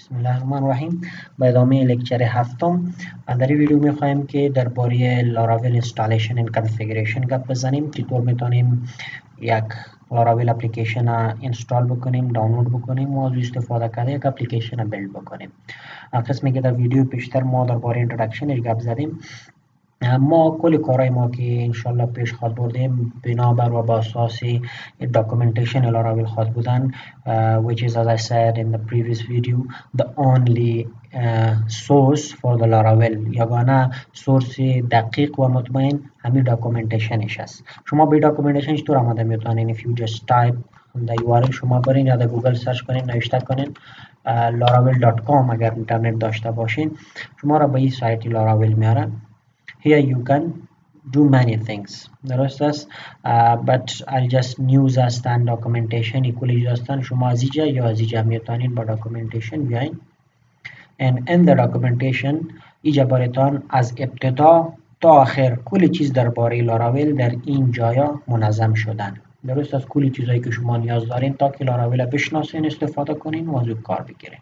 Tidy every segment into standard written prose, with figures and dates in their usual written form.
بسم الله الرحمن الرحیم. به ادامه لکچر هفتم در این ویدیو میخوایم که درباره لاراول اینستالیشن و کانفیگریشن گپ بزنیم. چطور میتونیم یک لاراول اپلیکیشن اینستال بکنیم، دانلود بکنیم و از استفاده کرده یک اپلیکیشن بیلد بکنیم. قسمی که در ویدیو پیشتر ما درباره اینترودکشنش گپ زدیم. ما کل کارهای ما که انشالله پیش خواهد بردیم بنابر و با اساس documentation لاراول خواهد بودن which is as I said in the previous video the only source for the Laravel. یگانه سورس دقیق و مطمئن همین documentation است. شما به documentation چطور آماده میتونین؟ if you just type the URL شما برین یا در گوگل سرچ کنین، نوشته کنین laravel.com اگر اینترنت داشته باشین شما را به این سایت لaravel میاره. Here you can do many things. درست است. But I'll just use as stand documentation equally هستن. شما از اینجا یا از اینجا میتونین با documentation بیاین. And in the documentation اینجا براتون از ابتدا تا آخر کل چیز درباره لاراول در این جایا منظم شدن. درست است. کل چیزایی که شما نیاز دارین تا که لاراول بشناسین، استفاده کنین و از اون کار بگیرین.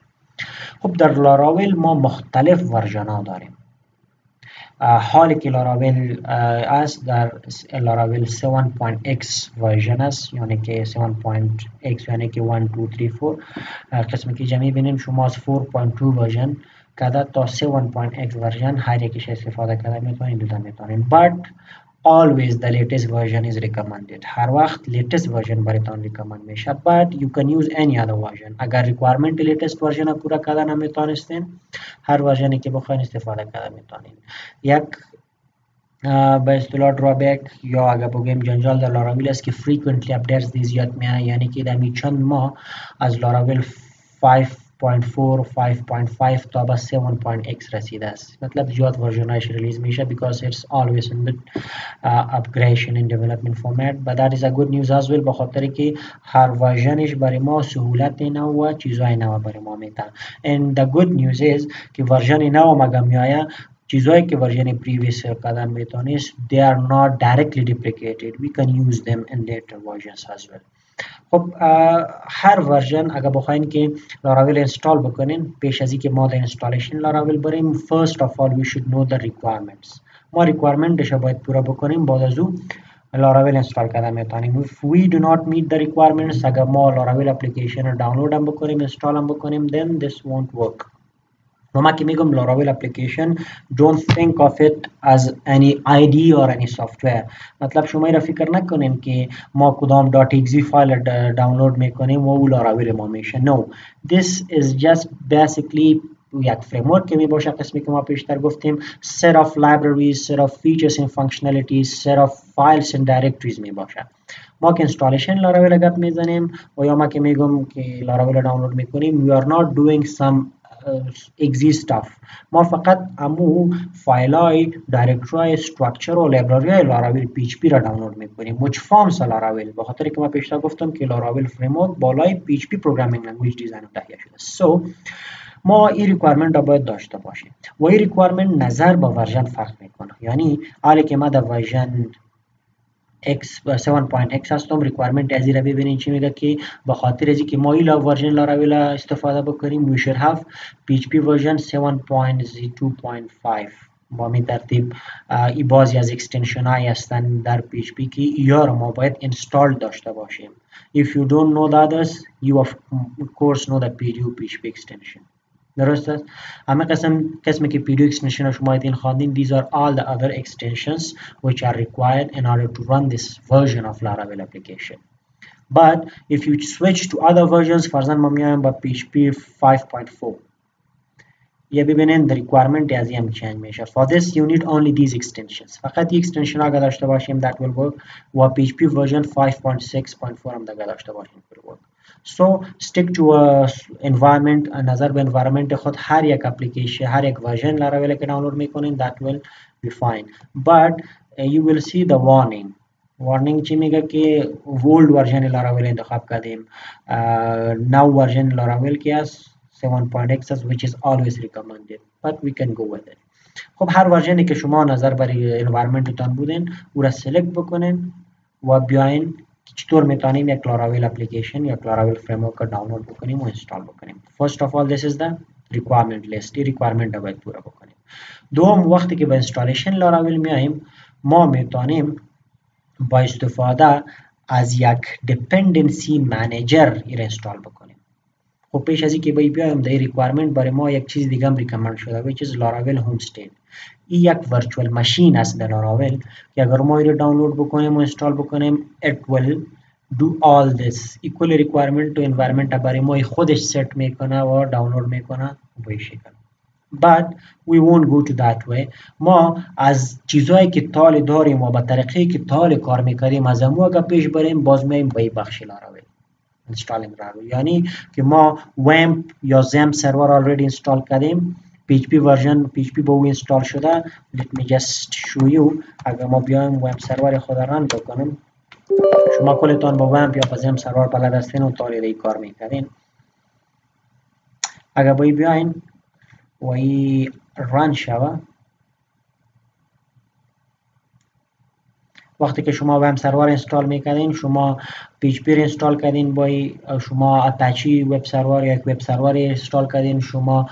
خب در لاراول ما مختلف ورژن ها داریم. حالی که لاراول است در لاراول 7.x ورژن است، یعنی که 7.x یعنی که 1 2 3 4 قسمی که جمعی بینیم شما از 4.2 ورژن کده تا 7.x ورژن هر یکیش استفاده کرده میتونین دوتا میتونین. But always the latest version is recommended. هر وقت latest version براتون recommend میشه. But you can use any other version. اگر requirement latest version پورا کرده نمیتونستین هر ورژنی که بخواین استفاده کرده میتونین. یک به اصطلاح درابک یا اگر بگیم جنجال در لاراول است که frequently updates دی زیاد میاد، یعنی که در چند ماه از لاراول 5.4 5.5 تا به 7.x رسیده است. مطلب زیاد ورژنایش ریلیز میشه because it's always in the upgradation and development format. But that is a good news as well، بخاطر که هر ورژنش برای ما سهولت نو و چیزای نو برای ما میده. And the good news is که ورژن نو مگه میایه چیزایی که ورژن previous قدم میتونست they are not directly deprecated. We can use them in later versions as well. خب هر ورژن اگر بخواین که لاراول اینستال بکنین، پیش از اینکه ما در اینستالیشن لاراول بریم first of all we should know the requirements. ما requirementش باید پورا بکنیم، بعد از اون لاراول اینستال کرده میتونیم. If we do not meet the requirements اگر ما لاراول اپلیکیشن رو دانلود هم بکنیم، اینستال هم بکنیم then this won't work. ما که میگم لاراول اپلیکیشن don't think of it as any ID or any software. مطلب شما را فکر نکنین که ما کدام .exe فایل دانلود میکنیم و او لاراول ما میشه. No, this is just basically یک framework که می باشه، قسمی که ما پیشتر گفتیم set of libraries, set of features and functionalities, set of files and directories می باشه. ما که installation لاراول گپ میزنیم و یا ما که میگم که لاراول دانلود میکنیم we are not doing some exe stuff. ما فقط امو فایل های دایرکتوری های استراکچر و لایبرری های لاراول PHP را دانلود میکنیم. which forms لاراول، بخاطر که ما پیشتر گفتم که لاراول framework بالای PHP programming language دیزاین تهیه شده. so ما این ریکوایرمنت را باید داشته باشیم و این ریکوایرمنت نظر با ورژن فرق میکنه. یعنی حالی که ما در ورژن X 7.x هستم، ریکوایرمنت از این را ببینین چی میگه که به خاطر از اینکه ما این ورژن لاراول استفاده بکنیم we should have PHP version 7.2.5. با می ترتیب ای بازی از اکستنشن های هستن در PHP که یا را ما باید اینستال داشته باشیم. If you don't know the others you of course know the PHP extension. درست است. همه قسمی که PDU extension رو شما این خواندین these are all the other extensions which are required in order to run this version of Laravel application. But if you switch to other versions فرضاً ما میایم با PHP 5.4 یه ببینین the requirement از این change میشه. For this you need only these extensions. فقط این extension اگر داشته باشیم that will work و PHP version 5.6.4 هم دیگه داشته باشیم will work. So stick to a environment. نظر به environment خود هر یک اپلیکیشن هر یک ورژن لاراول که دانلود میکنین that will be fine. But you will see the warning چی میگه که old ورژن لاراول انتخاب کردیم. now ورژن لاراول که است 7.x which is always recommended but we can go with it. خب هر ورژنی که شما نظر برای environment تان بودین او را select بکنین و بیاین چطور میتونیم یک لاراول اپلیکیشن یا لاراول framework رو دانلود بکنیم و اینستال بکنیم. First of all this is the ریکوایرمنت لیست، این ریکوایرمنت رو باید پورا بکنیم. دوم وقتی که به اینستالیشن لاراول میایم ما میتونیم با استفاده از یک دیپندنسی منیجر این اینستال بکنیم. خب پیش از اینکه بیایم در ریکوایرمنت برای ما یک چیز دیگه هم ریکامند شده و چیز لاراول هومستید. این یک ورچوال ماشین است در لاراول که اگر ما این رو دانلود بکنیم و اینستال بکنیم it will do all this equal requirement to environment برای ما خودش ست میکنه و دانلود میکنه به شکل. But we won't go to that way. ما از چیزایی که تال داریم و با طریقی که تال کار میکنیم از همو اگر پیش بریم باز میایم به بخش لاراول installing Laravel. یعنی که ما WAMP یا XAMPP سرور already install کردیم، PHP version PHP با او install شده. Let me just show you. اگر ما بیایم WAMP سرور خود ران بکنیم، شما کلتان با WAMP یا با XAMPP سرور بلد هستین و تالی کار میکنین. اگر بیاین و ای ران شوه، وقتی که شما وب سرور اینستال میکنین، شما PHP اینستال کردین، با شما آپاچی وب سرور یا یک وب سرور اینستال کردین، شما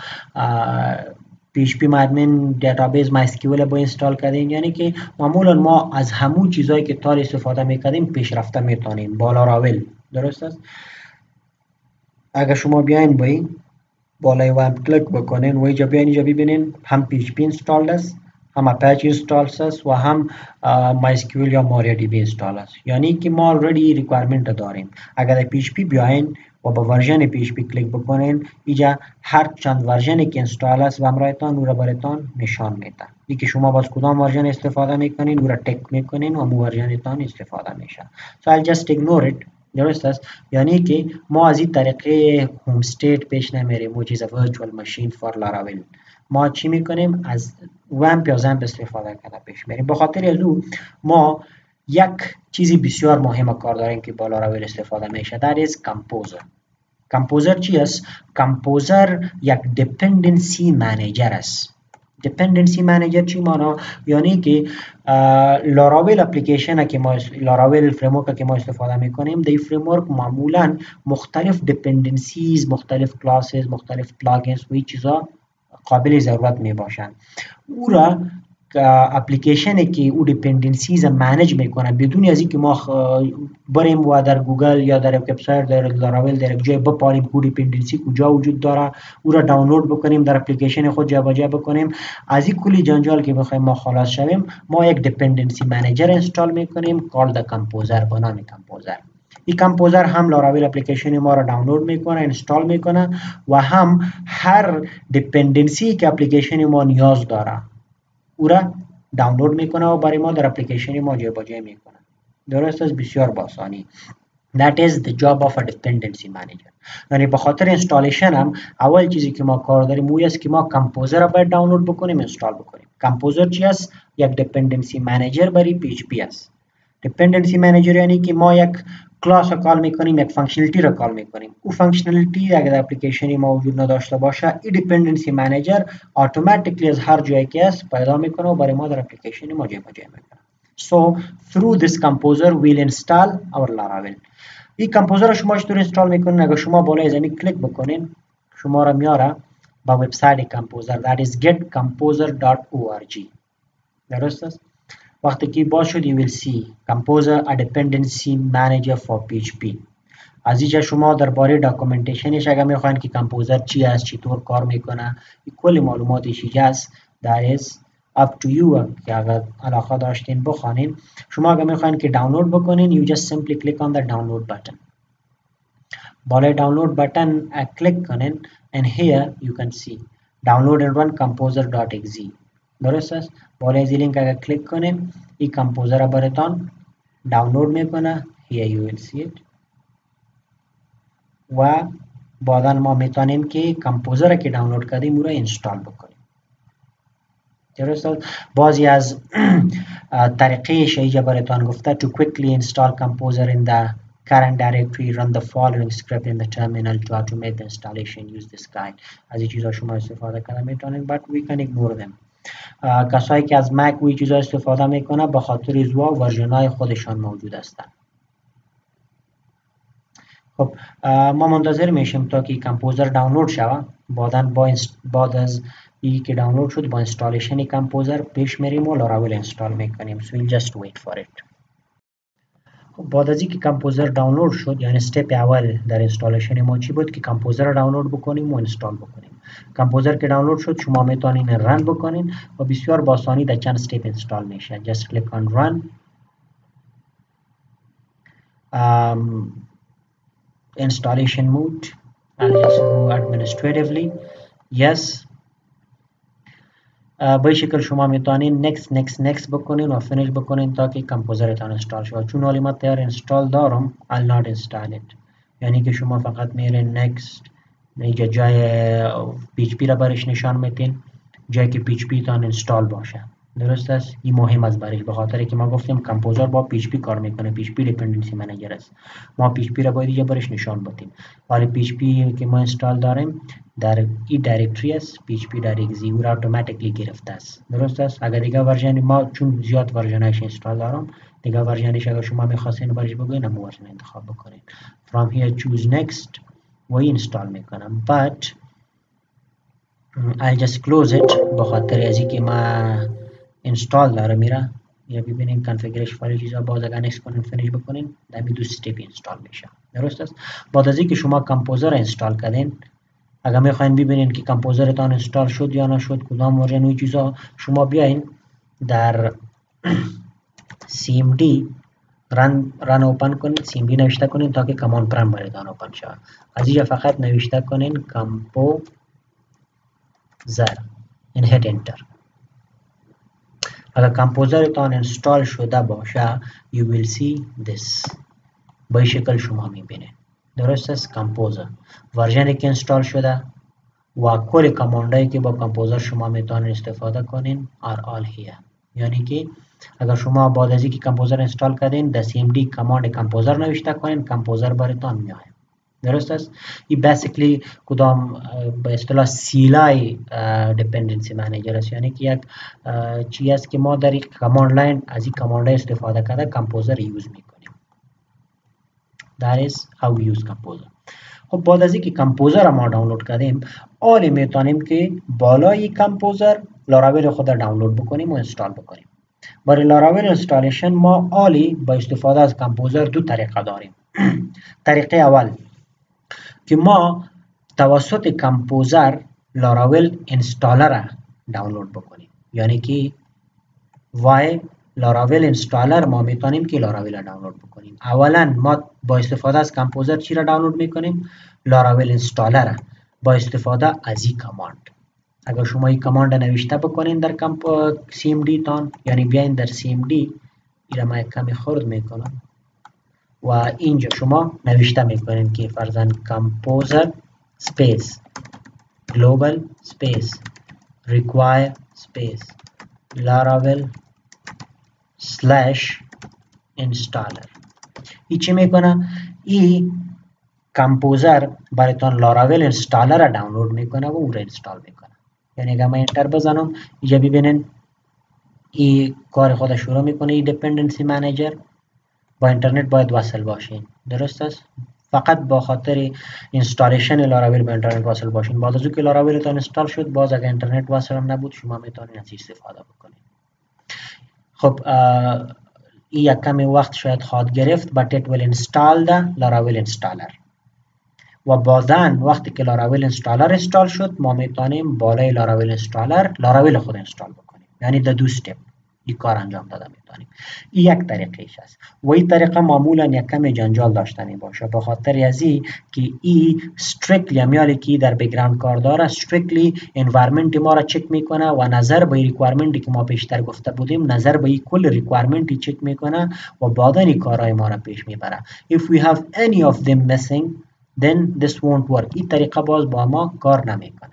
PHP مدمن دیتابیس MySQL با اینستال کردین. یعنی که معمولا ما از همون چیزایی که تار استفاده میکردیم پیشرفته میتونیم با لاراول. درست است؟ اگر شما بیاین با این بالای وب کلیک بکنین و اینجا بیاین اینجا ببینین هم PHP اینستال است، هم اپاچی اینستال است و هم MySQL یا MariaDB اینستال است. یعنی که ما already ریکوایرمنت داریم. اگر PHP بیاین و با ورژن PHP کلیک بکنین، اینجا هر چند ورژنی که اینستال است و همراهتان او را براتان نشان میده. این که شما باز کدام ورژن استفاده میکنین او را تک میکنین و مو ورژنتان استفاده میشه. So I'll just ignore it. درست است؟ یعنی که ما از این طریقه هومستید پیش نمیریم which is a virtual machine for Laravel. ما چی میکنیم؟ از WAMP یا XAMPP استفاده کرده پیش میریم. به خاطر از او ما یک چیزی بسیار مهم کار داریم که با لاراول استفاده میشه. that is composer. composer چی است؟ composer یک dependency manager است. dependency manager چی مانا؟ یعنی که لاراول اپلیکیشن که ما لاراول فریمورک که ما استفاده میکنیم، دی فریمورک معمولا مختلف dependencies، مختلف کلاسز، مختلف پلاگینز و این چیزا قابل ضرورت می باشند. او را اپلیکیشنی که او دیپندنسیز منیج میکنه بدون از اینکه ما بریم و در گوگل یا در وبسایت در لاراول در یک جای بپاریم که دیپندنسی کجا وجود داره، او را دانلود بکنیم در اپلیکیشن خود جابجا بکنیم، از این کلی جنجال که بخوایم ما خلاص شویم، ما یک دیپندنسی منیجر انستال میکنیم called the composer به نام کامپوزر. این کامپوزر هم لاراول اپلیکیشن ما را دانلود میکنه، انستال میکنه و هم هر دیپندنسی که اپلیکیشن ما نیاز داره او را دانلود میکنه و برای ما در اپلیکیشن ما جابجا میکنه. درست است؟ بسیار با آسانی. That is the job of a dependency manager. یعنی به خاطر اینستالیشن هم اول چیزی که ما کار داریم او است که ما کامپوزر را باید دانلود بکنیم، اینستال بکنیم. کامپوزر چی است؟ یک دیپندنسی منیجر برای PHP است. دیپندنسی منیجر یعنی که ما یک کلاس را کال میکنیم، یک فانکشنالیتی را کال میکنیم. او فانکشنالیتی اگر اپلیکیشنی ما وجود نداشته باشه، این دیپندنسی منیجر اتوماتیکلی از هر جایی که است پیدا میکنه و برای ما در اپلیکیشن ما جابجا میکنه. So through this composer we'll install our Laravel. این کامپوزر را شما چطور اینستال میکنین؟ اگر شما بالای زمین کلیک بکنین شما را میاره با وبسایت کامپوزر that is getcomposer.org. درست است؟ وقتی که باز شد you will see composer a dependency manager for PHP. از اینجا شما درباره داکومنتیشنش اگر میخواین که کامپوزر چی است، چطور کار میکنه، کل معلوماتش اینجا است. that is up to you که اگر علاقه داشتین بخوانین. شما اگر میخواین که دانلود بکنین you just simply click on the download button. بالای دانلود بutton کلیک کنین and here you can see download and run composer.exe. درست است؟ بالای زی لینک اگر کلیک کنین این کامپوزر را براتان دانلود میکنه. here you will see it. و بعدا ما میتونیم که کامپوزر را که دانلود کردیم او را اینستال بکنیم. درست است؟ بعضی از طریقه شایجه براتان گفته to quickly install composer in the current directory run the following script in the terminal to automate the installation use this guide. از این چیزا شما استفاده کنه میتونید but we can ignore them. کسایی که از مک و این چیزا استفاده میکنه به خاطر زوا ورژن‌های خودشان موجود هستن. خب ما منتظر میشیم تا که کامپوزر دانلود شوه. بعد از ای که دانلود شد با اینستالیشن کامپوزر پیش میریم و لاراول اینستال میکنیم. So we'll just wait for it. بعد از اینکه کامپوزر دانلود شد، یعنی استپ اول در اینستالیشن ما چی بود که کامپوزر رو دانلود بکنیم و اینستال بکنیم. کامپوزر که دانلود شد شما میتونین رن بکنین و بسیار با آسانی در چند استپ اینستال میشه. just click on run. Installation mode, I'll just go administratively. yes. به این شکل شما میتونین next بکنین و فینیش بکنین تا که کامپوزرتان اینستال شد. چون حالی من تیار اینستال دارم I'll not install it، یعنی که شما فقط میرین next، اینجا جای PHP را برش نشان میتین، جایی که PHP تان اینستال باشه. درست است؟ این مهم است برش، به خاطر که ما گفتیم کامپوزر با PHP کار میکنه، PHP دیپندنسی منیجر است، ما PHP را باید اینجا برش نشان بدیم. ولی PHP که ما اینستال داریم در این دایرکتری است، PHP در اگزیکیوت اتوماتیکلی گرفته است. درست است؟ اگر دیگه ورژن ما چون زیاد ورژنش اینستال دارم، دیگه ورژنش اگر شما میخواستین برش بگوین هم ورژن انتخاب بکنین. from here choose next و اینستال میکنم. but I'll just close it به خاطر از اینکه ما اینستال داره میره. یا ببینین کانفیگریشن فایل چیزا باز اگر نکست کنین فینیش بکنین در دو استپ اینستال میشه. درست است؟ بعد از اینکه شما کامپوزر اینستال کردین، اگر میخواین ببینین که کامپوزرتان اینستال شد یا نشد، کدام ورژن و چیزا، شما بیاین در cmd رن اوپن کنین، cmd نوشته کنین تا که کمان پرم براتون اوپن شه. از اینجا فقط نوشته کنین کامپوزر این هیت انتر. اگر کامپوزرتان اینستال شده باشه you will see this، به این شکل شما میبینید. درست است؟ کامپوزر ورژنی که اینستال شده و کل کاماندایی که با کامپوزر شما میتونید استفاده کنین are all here. یعنی که اگر شما بعد از اینکه کامپوزر اینستال کردین در cmd کماند کامپوزر نوشته کنین، کامپوزر براتون میاد. درست است؟ این بیسیکلی کدام به اصطلاح سیلای دیپندنسی منیجر است، یعنی که یک چیزی است که ما در یک کماند لاین از این کماند استفاده کرده کامپوزر یوز میکنیم. that is how we use composer. خب بعد از اینکه کامپوزر ما دانلود کردیم، آلی میتونیم که بالای کامپوزر لاراول خود را دانلود بکنیم و اینستال بکنیم. برای لاراول اینستالیشن ما آلی با استفاده از کامپوزر دو طریقه داریم. طریقه اول که ما توسط کامپوزر لاراول اینستالر را دانلود بکنیم، یعنی که وای لاراول اینستالر ما میتونیم که لاراول را دانلود بکنیم. اولا ما با استفاده از کامپوزر چی را دانلود میکنیم؟ لاراول اینستالر با استفاده از این کماند. اگر شما این کماند نوشته بکنین در cmd تان، یعنی بیاین در cmd، اینا ما کمی خرد میکنم و اینجا شما نوشته میکنین که فرضاً کامپوزر سپیس global space require space laravel /installer. ای چی میکنه؟ ای کامپوزر براتون لاراول اینستالر را دانلود میکنه و اون را اینستال میکنه. یعنی اگر من انتر بزنم اینجا ببینین ای کار خود شروع میکنه. ای دیپندنسی منیجر با اینترنت باید وصل باشین. درست است؟ فقط با خاطر اینستالیشن لاراول با اینترنت وصل باشین. بعد از اینکه لاراول تان اینستال شد، باز اگر اینترنت وصل هم نبود شما میتونین از استفاده بکنین. خب این یک کمی وقت شاید خواهد گرفت but it will install the Laravel installer. و بعداً وقتی که لاراول اینستالر اینستال شد، ما میتونیم بالای لاراول اینستالر لاراول خود اینستال بکنیم. یعنی در دو استپ این کار انجام داده میتونیم. این یک طریقش است و این طریقه معمولا یک کمی جنجال داشتنی باشه، به خاطر از این که این استریکتلی میالی که در بک‌گراند کار داره، استریکتلی انوایرمنت ما را چک میکنه و نظر به ریکوایرمنتی که ما پیشتر گفته بودیم، نظر به این کل ریکوایرمنتی چک میکنه و بعداً این کارهای ما را پیش میبره. if we have any of them missing then this won't work. این طریقه باز با ما کار نمیکنه.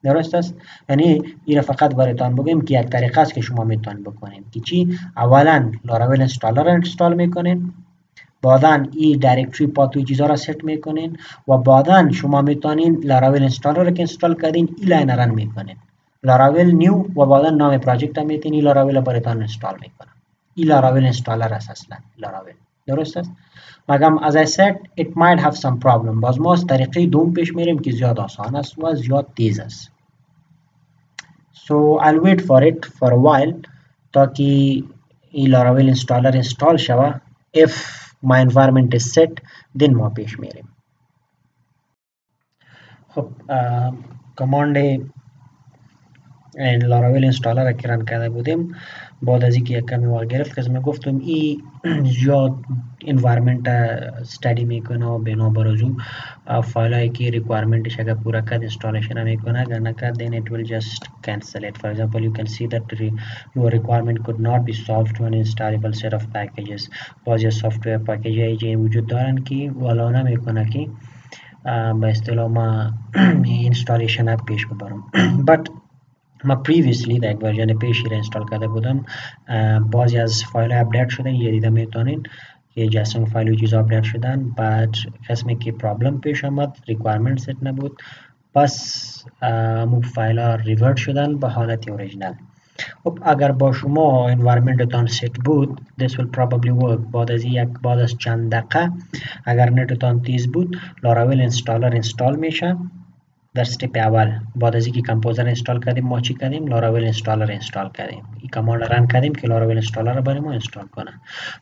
درست است؟ یعنی این فقط براتون بگیم که یک طریقه است که شما میتونید بکنید که چی؟ اولا لاراول اینستالر را اینستال میکنین، بعداً این دایرکتری پات و چیزا را ست میکنین و بعداً شما میتونین لاراول اینستالر را که اینستال کردین این لاین رن میکنین، لاراول نیو و بعداً نام پراجکت را میتین این لاراول براتون اینستال میکنه. این لاراول اینستالر است اصلا لاراول. درست است. مگم as I said it might have some problem. باز ما از طریقه دوم پیش میریم که زیاد آسان است و زیاد تیز است. So I'll wait for it for a while تا که این لاراول اینستالر اینستال شوه. if my environment is set then ما پیش میریم. خب کماند لاراول اینستالر را که رن کرده بودیم، بعد از اینکه یک کمی وقت گرفت که من گفتم این زیاد انوایرمنت استادی میکنه و بنابر از او فایل هایی که ریکوایرمنتش اگر پورا کرد اینستالیشن میکنه، اگر نکرد then it will just cancel it. For example, you can see that your requirement could not be solved to an installable set of packages. بعضی سافتویر پکیج هایی وجود دارن که والا نمیکنه که به اصطلاح ما اینستالیشن پیش ببرم. but ما previously در یک ورژن پیشی را اینستال کرده بودم، بعضی از فایل اپدیت شدن، یه دیده میتونین که جسم فایل و چیز اپدیت شدن. بعد قسمی که پرابلم پیش آمد، ریکوایرمنت ست نبود، پس مو فایل ها ریورت شدن به حالت اوریجینال. خب اگر با شما انوایرمنت تان ست بود this will probably work. بعد از چند دقیقه اگر نت تان تیز بود، لاراول اینستالر اینستال میشه. در استپ اول بعد از اینکه کمپوزر اینستال کردیم ما چی کردیم؟ لاراول اینستالر اینستال کردیم. این کماند رن کردیم که لاراول اینستالر رو برای ما اینستال کنه.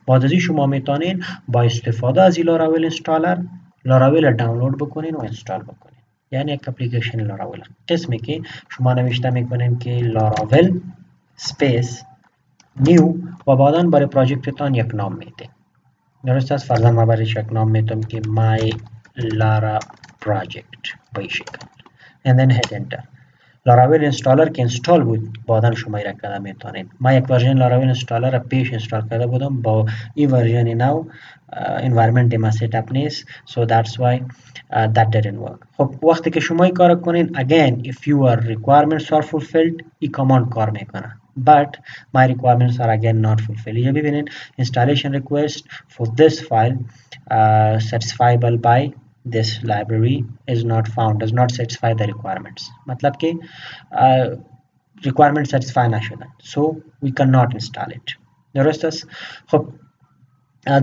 بعد از این شما میتونین با استفاده از این لاراول اینستالر لاراول رو دانلود بکنین و اینستال بکنین. یعنی یک اپلیکیشن لاراول قسمی که شما نوشته میکنین که لاراول سپیس نیو و بعدا برای پروژکتتان یک نام میدین. درست است؟ فرضاً ما برایش یک نام میدم که my lara project به این شکل and then hit enter. لاراول اینستالر که اینستال بود بعدا شما ایرا کرده میتونین. ما یک ورژن لاراول اینستالر را پیش اینستال کرده بودم، با این ورژن نو environment ما سیت اپ نیست، so that's why that didn't work. خب وقتی که شما این کار کنین again if your requirements are fulfilled این کاماند کار میکنه. but my requirements are again not fulfilled. اینجا ببینین installation request for this file satisfiable by this library is not found, does not satisfy the requirements. मतलब कि requirement satisfy نشدن, so we cannot install it. درست است؟ خب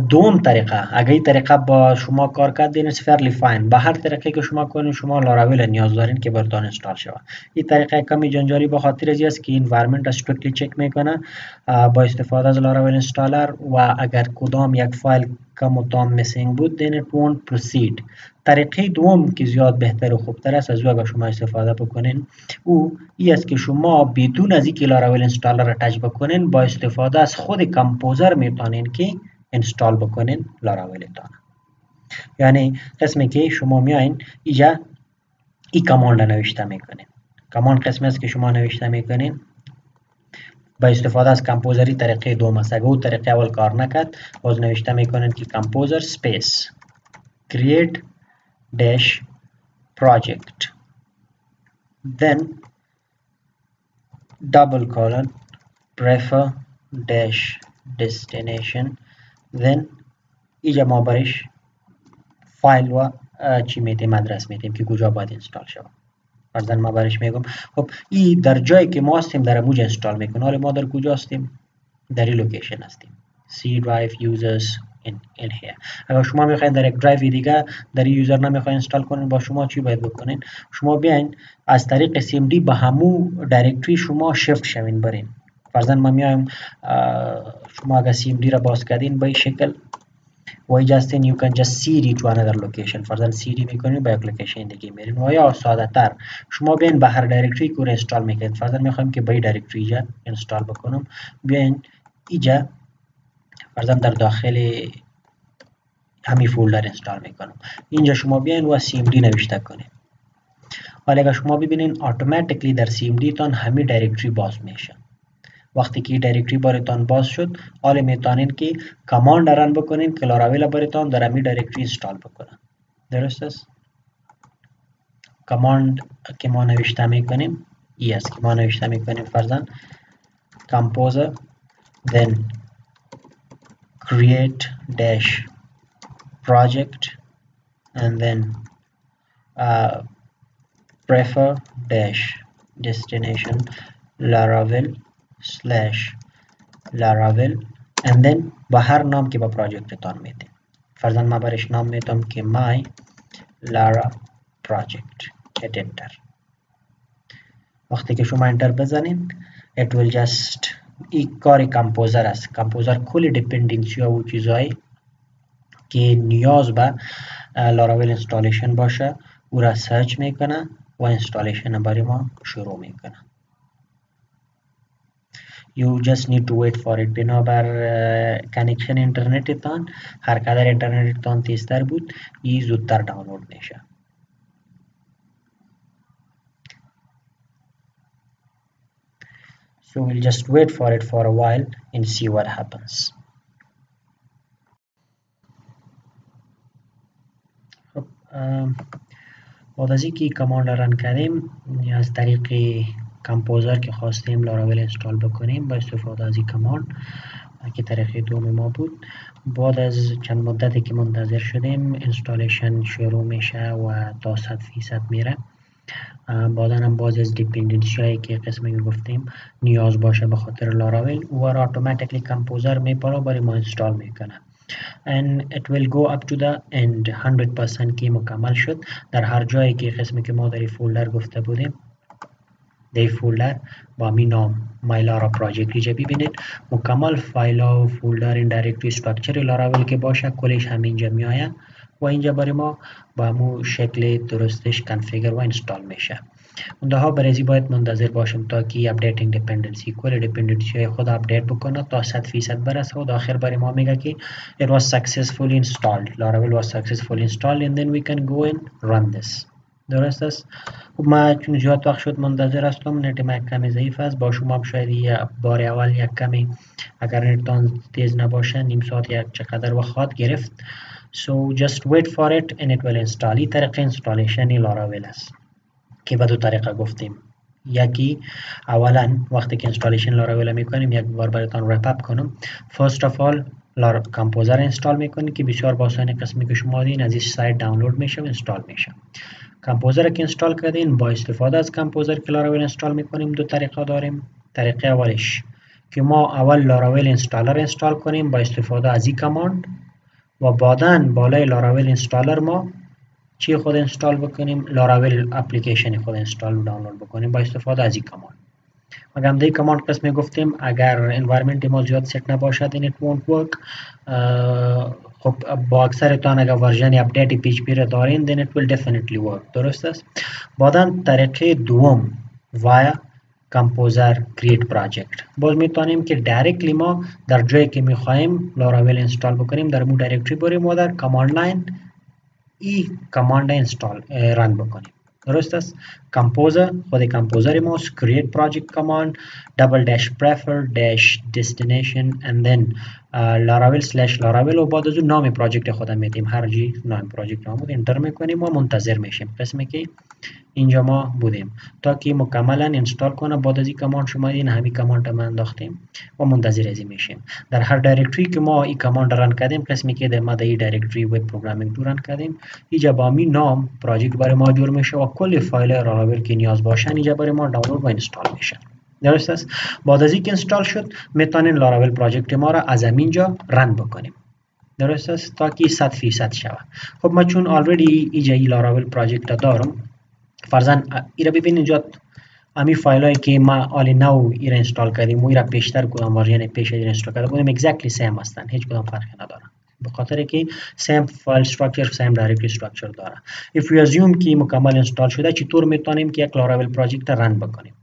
دوم طریقه، اگه این طریقه با شما کار کرد then it's fairly fine. با هر طریقه که شما کنین شما لاراول نیاز دارین که براتون اینستال شود. این طریقه کمی جنجالی به خاطر از است که environment strictly چک میکنه با استفاده از لاراول اینستالر و اگر کدام یک فایل کم و تام میسینگ بود then it won't proceed. طریقه دوم که زیاد بهتر و خوبتر است از او اگر شما استفاده بکنین او این است که شما بدون از اینکه لاراول اینستالر را تچ بکنین با استفاده از خود کمپوزر میتونین که اینستال بکنین لاراولتان. یعنی قسمی که شما میاین اینجا این کماند نوشته میکنین. کماند قسمی است که شما نوشته میکنین با استفاده از کمپوزری طریقه دوم است. اگر او طریقه اول کار نکرد باز نوشته میکنین که کمپوزر سپیس create dash project then double colon prefer dash destination then اینجا ما برش فایل و چی میتیم ادرس میتیم که کجا باید اینستال شود. فرضاً ما برش میگم خب این در جایی که ما هستیم در موج اینستال میکنه. حالا ما در کجا هستیم؟ در این لوکیشن هستیم C drive users in here. اگر شما میخواین در یک درایو دیگه در این یوزر نمیخواین اینستال کنین با شما چی باید بکنین؟ شما بیاین از طریق CMD به همو دایرکتری شما شفت شوین برین. فرضاً ما میایم شما اگر CMD را باز کردین به این شکل و جاستین you can just cd to another location. فرضاً cd میکنین به یک لوکیشن دیگه میرین و یا ساده تر شما بیاین به هر دایرکتری که اینستال میکنید. فرضاً میخوایم که به این دایرکتری اینجا اینستال بکنم، بیاین اینجا فرضاً در داخل همین فولدر اینستال میکنم. اینجا شما بیاین و cmd نوشته کنین. ولی اگر شما ببینین اتوماتیکلی در cmd تان همین دایرکتری باز میشه. وقتی که دایرکتری براتون باز شد حالا میتونین که کماند رن بکنین که لاراول براتون در همین دایرکتری اینستال بکنه. درست است؟ کماند که ما نوشته میکنیم ای است که ما نوشته میکنیم فرضاً composer then create dash project and then prefer dash destination laravel /laravel and then با هر نام که با پراجکتتان میدین. فرضاً ما برش نام میدم که my Lara project. hit enter. وقتی که شما انتر بزنین it will just این کار کمپوزر است. کمپوزر کلی دیپندنسی ها و چیزهایی که نیاز به لاراول اینستالیشن باشه او را سرچ میکنه و اینستالیشن برای ما شروع میکنه. You just need to wait for it. بنابر کانکشن اینترنتتان هر قدر اینترنتتان تیزتر بود این زودتر دانلود میشه. So we'll just wait for it for a while and see what happens. بعد از اینکه کماند رن کردیم از طریق کمپوزر که خواستیم لاراول اینستال بکنیم با استفاده از این کماند که طریق دوم ما بود، بعد از چند مدتی که منتظر شدیم اینستالیشن شروع میشه و تا 100% میره. بعدا هم باز از دیپندنسی هایی که قسمی که گفتیم نیاز باشه به خاطر لاراول او را اتوماتیکلی کمپوزر میپره برای ما اینستال میکنه and it will go up to the end 100% که مکمل شد. در هر جایی که قسمی که ما در این فولدر گفته بودیم در فولدر با می نام my Lara project اینجا ببینید مکمل فایل و فولدر این دایرکتری استراکچر لاراول که باشه کلش همینجا می آید و اینجا برای ما با مو شکل درستش کنفیگر و اینستال میشه. منتها برای باید منتظر باشیم تا که اپدیتینگ دیپندنسی کل دیپندنسی خود اپدیت بکنه تا 100% برسه و آخر برای ما میگه که it was successfully installed. Laravel was successfully installed and then we can go and run this. درست است. خب ما چون زیاد وقت شد منتظر هستم، نت ما کمی ضعیف است. با شما شاید بار اول یک کمی اگر نتتان تیز نباشه نیم ساعت یک چقدر وقت خواهد گرفت. So just wait for it and it will install. این طریق اینستالیشن لاراول است که به دو طریقه گفتیم. یکی اولا وقتی که اینستالیشن لاراول میکنیم یک بار براتون رپ اپ کنم. فرست اف آل کمپوزر اینستال میکنید که بسیار با آسانی قسمی که شما دیدین از این سایت دانلود میشه و اینستال میشه. کمپوزر که اینستال کردین با استفاده از کمپوزر که لاراول اینستال میکنیم دو طریقه داریم. طریقه اولش که ما اول لاراول اینستالر اینستال کنیم با استفاده از این کماند و بعداً بالای لاراول اینستالر ما چی خود اینستال بکنیم لاراول اپلیکیشن خود اینستال و دانلود بکنیم با استفاده از این کماند. مگر دی کماند قسمی گفتیم اگر انوایرمنت ما زیاد سیت نباشد این it won't work. خب با اکثرتان اگر ورژن اپدیت پی اچ پی را دارین then it will definitely work. درست است. بعدا طریقه دوم ویا کمپوزر کریت پراجکت باز میتونیم که دایرکتلی ما در جایی که میخوایم لاراول اینستال بکنیم در مو دایرکتری بریم و در کماند لاین این کماند اینستال رن بکنیم. درست است. کمپوزر خود کمپوزر ما create project command --prefer--destination and then laravel/laravel و بعد از اون نام پراجکت خودم میدیم. هر جی نام پراجکت ما بود انتر میکنیم و منتظر میشیم قسمی که اینجا ما بودیم تا که مکملا اینستال کنه. بعد از این کماند شما این همین کماند ما انداختیم و منتظر از این میشیم. در هر دایرکتری که ما این کماند رن کردیم قسمی که در ما در این دایرکتری وب پروگرامینگ تو رن کردیم اینجا با می نام پراجکت برای ما جور میشه و کل فایل لاراول که نیاز باشن اینجا برای ما دانلود و اینستال میشه. درست است. بعد از اینکه اینستال شد میتونین لاراول پراجکت ما را از همینجا رن بکنیم. درست است تا که 100% شود. خب ما چون آلردی اینجا این لاراول پراجکت دارم فرضاً ایرا ببینید اینجا امی فایلایی که ما آل نو ایرا اینستال کردیم و ایرا پیشتر کدام ورژن پیش اینستال کرده بودیم اگزکتلی سیم هستن، هیچ کدام فرقی نداره به خاطر که سیم فایل استراکچر سیم دایرکتری استراکچر داره. if we assume که مکمل اینستال شده چطور میتونیم که یک لاراول پراجکت رن بکنیم؟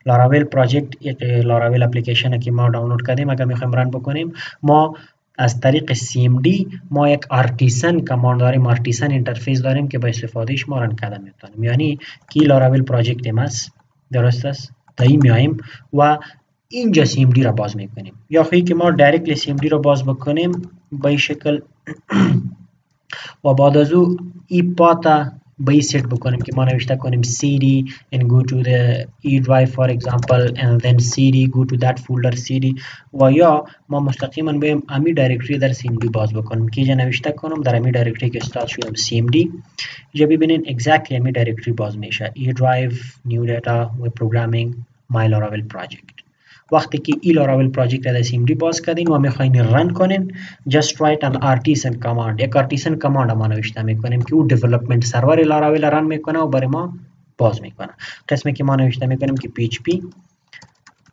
لاراول پراجکت یک لاراول اپلیکیشن که ما دانلود کردیم اگر میخوایم رن بکنیم ما از طریق CMD ما یک آرتیسن کماند داریم، آرتیسن اینترفیس داریم که با استفادهش ما رن کردن میتونیم. یعنی کی لاراول پراجکت ماست. درست است. تا این میایم و اینجا CMD را باز میکنیم یا خیلی که ما دایرکتلی CMD را باز بکنیم با این شکل و بعد از او ای پاتا به این سیت بکنیم که ما نوشته کنیم cd and go to the e drive for example and then cd go to that folder cd و یا ما مستقیما بیم امی دایرکتری در cmd باز بکنیم که اینجا نوشته کنم در امی دایرکتری که استارت شدم cmd اینجا ببینین exactly امی دایرکتری باز میشه e drive new data web programming my laravel project وقتی که این لاراول پروژکت را سیمدی باز کردین و میخواین رن کنین just write an artisan command. یک artisan command ما نوشته میکنیم که او development سرور لاراول رن میکنه و برای ما باز میکنه. قسمی که ما نوشته میکنیم که php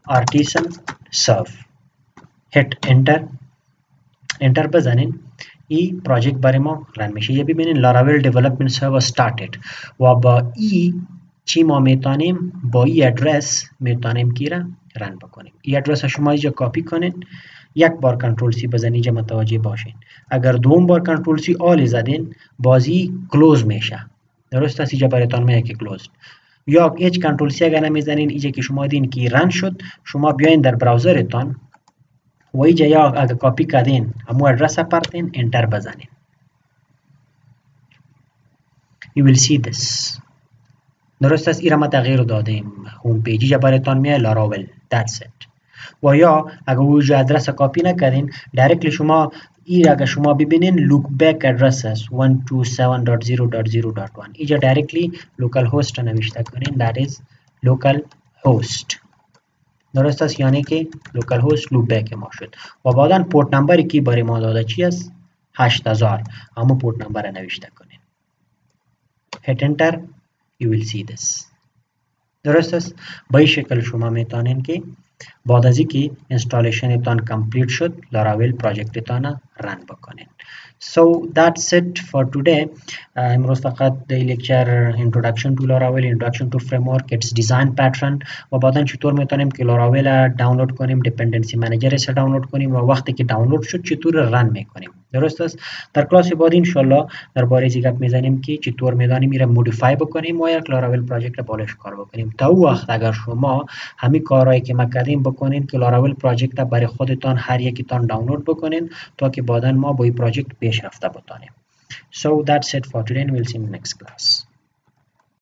artisan serve hit enter بزنین این پروژکت برای ما رن میشه. یه ببینین لاراول development server started و با این چی ما میتونیم با این ادرس میتونیم کی را رن بکنیم. این ادرس شما اینجا کپی کنین، یک بار کنترل سی بزنین، اینجا متوجه باشین. اگر دوم بار کنترل سی آل زدین بازی کلوز میشه. درست است؟ اینجا براتون میگه که کلوز. یا هیچ کنترل سی اگر نمیزنین اینجا که شما دیدین که رن شد، شما بیاین در براوزرتون و اینجا یا اگر کپی کردین همون ادرس پرتین انتر بزنین. You will see this. درست است؟ ایرا ما تغییر دادیم. هوم پیجی جا براتون میاد لاراول. That's it. و یا اگر اونجا ادرس کپی نکردین دایرکتلی شما این اگر شما ببینین look back address است 127.0.0.1 اینجا دایرکتلی local host نوشته کنین that is local host. درست است؟ یعنی که local host look back ما شد و بعدا پورت نمبری که برای ما داده چی است 8000 همون پورت نمبر نوشته کنین. hit enter you will see this. درست است؟ با این شکل شما میتونین که بعد از اینکه اینستالیشن تان کامپلیت شد لاراول پروژکت تان رن بکنین. So that's it for today. امروز فقط دی لکچر introduction to Laravel, introduction to framework, its design pattern و بعدا چطور میتونیم که لاراول دانلود کنیم، دیپندنسی منیجر را دانلود کنیم و وقتی که دانلود شد چطور رن میکنیم. درست است؟ در کلاس بعد ان شاء الله درباره این گپ میزنیم که چطور میدانیم میره مودیفای بکنیم و یک لاراول پروژکت را بالش کار بکنیم. تا اون وقت اگر شما همین کارهایی که ما کردیم بکنین که لاراول پروژکت را برای خودتان هر یکیتان دانلود بکنین تا که بعدا ما با این پروژکت پیش رفته بتانیم. So that's it for today and we'll see you in the next class.